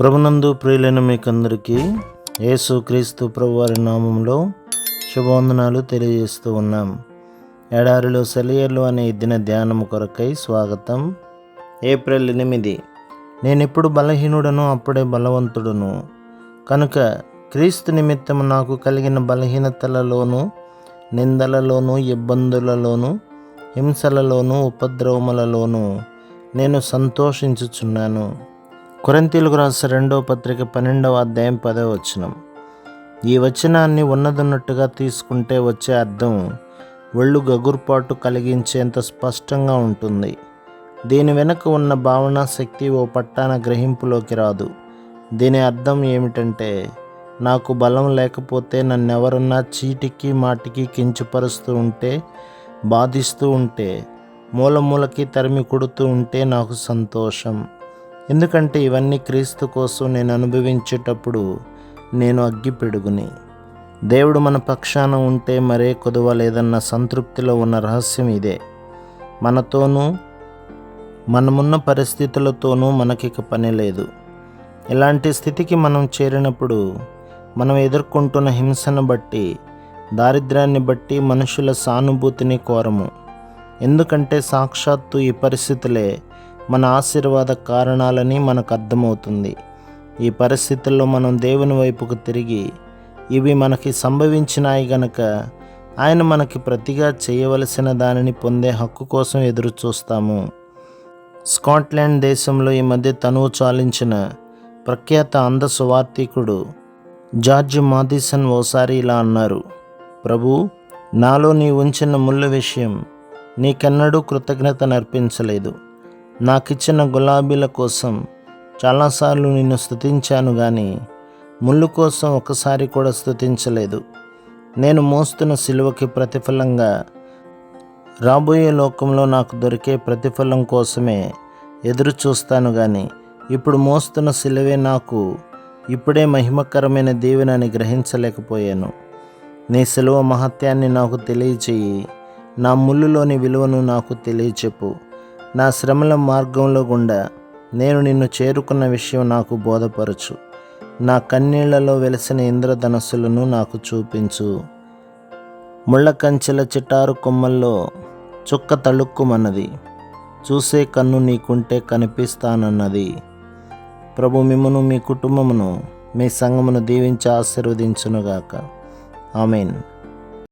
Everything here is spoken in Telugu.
ప్రభునందు ప్రియులైన మీకందరికీ యేసుక్రీస్తు ప్రభువారి నామంలో శుభవందనాలు తెలియజేస్తూ ఉన్నాం. ఎడారిలో సెలయేర్లు అనే ఈ దిన ధ్యానము కొరకై స్వాగతం. ఏప్రిల్ 8. నేనెప్పుడు బలహీనుడను అప్పుడే బలవంతుడును, కనుక క్రీస్తు నిమిత్తము నాకు కలిగిన బలహీనతలలోను, నిందలలోను, ఇబ్బందులలోను, హింసలలోను, ఉపద్రవములలోను నేను సంతోషించుచున్నాను. కొరింథీయులకు రాసిన 2వ పత్రిక 12వ అధ్యాయం 10వ వచనం. ఈ వచనాన్ని ఉన్నదన్నట్టుగా తీసుకుంటే వచ్చే అర్థం ఒళ్ళు గగుర్పాటు కలిగించేంత స్పష్టంగా ఉంటుంది. దీని వెనుక ఉన్న భావన శక్తి ఓ పట్టాన గ్రహింపులోకి రాదు. దీని అర్థం ఏమిటంటే, నాకు బలం లేకపోతే నన్నెవరన్నా చీటికి మాటికి కించపరుస్తూ ఉంటే, బాధిస్తూ ఉంటే, మూలకి తరిమి కొడుతూ ఉంటే నాకు సంతోషం. ఎందుకంటే ఇవన్నీ క్రీస్తు కోసం నేను అనుభవించేటప్పుడు నేను అగ్గిపెడుగుని. దేవుడు మన పక్షాన ఉంటే మరే కొదువ లేదన్న సంతృప్తిలో ఉన్న రహస్యం ఇదే. మనతోనూ మనమున్న పరిస్థితులతోనూ మనకిక పని లేదు. ఇలాంటి స్థితికి మనం చేరినప్పుడు మనం ఎదుర్కొంటున్న హింసను బట్టి, దారిద్ర్యాన్ని బట్టి మనుషుల సానుభూతిని కోరము. ఎందుకంటే సాక్షాత్తు ఈ పరిస్థితులే మన ఆశీర్వాద కారణాలని మనకు అర్థమవుతుంది. ఈ పరిస్థితుల్లో మనం దేవుని వైపుకు తిరిగి, ఇవి మనకి సంభవించినాయి గనక ఆయన మనకి ప్రతిగా చేయవలసిన దానిని పొందే హక్కు కోసం ఎదురు చూస్తాము. స్కాట్లాండ్ దేశంలో ఈ మధ్య తనువు చాలించిన ప్రఖ్యాత అంధ సువార్థికుడు జార్జ్ మాథిసన్ ఓసారి ఇలా అన్నారు: ప్రభు, నాలో నీ ఉంచిన ముళ్ళు విషయం నీకెన్నడూ కృతజ్ఞత నర్పించలేదు. నాకిచ్చిన గులాబీల కోసం చాలాసార్లు నిన్ను స్తుతించాను, కానీ ముళ్ళు కోసం ఒకసారి కూడా స్తుతించలేదు. నేను మోస్తున్న సిలువకి ప్రతిఫలంగా రాబోయే లోకంలో నాకు దొరికే ప్రతిఫలం కోసమే ఎదురు చూస్తాను, కానీ ఇప్పుడు మోస్తున్న సిలువే నాకు ఇప్పుడే మహిమకరమైన దీవెనని గ్రహించలేకపోయాను. నీ సిలువ మహత్యాన్ని నాకు తెలియచేయి. నా ముళ్ళులోని విలువను నాకు తెలియచెప్పు. నా శ్రమల మార్గంలో గుండా నేను నిన్ను చేరుకున్న విషయం నాకు బోధపరచు. నా కన్నీళ్లలో వెలిసిన ఇంద్రధనస్సులను నాకు చూపించు. ముళ్ళ కంచెల చిటారు కొమ్మల్లో చుక్క తళుక్కుమన్నది. చూసే కన్ను నీకుంటే కనిపిస్తానన్నది. ప్రభు మిమ్మును, మీ కుటుంబమును, మీ సంఘమును దీవించి ఆశీర్వదించునుగాక. ఆమేన్.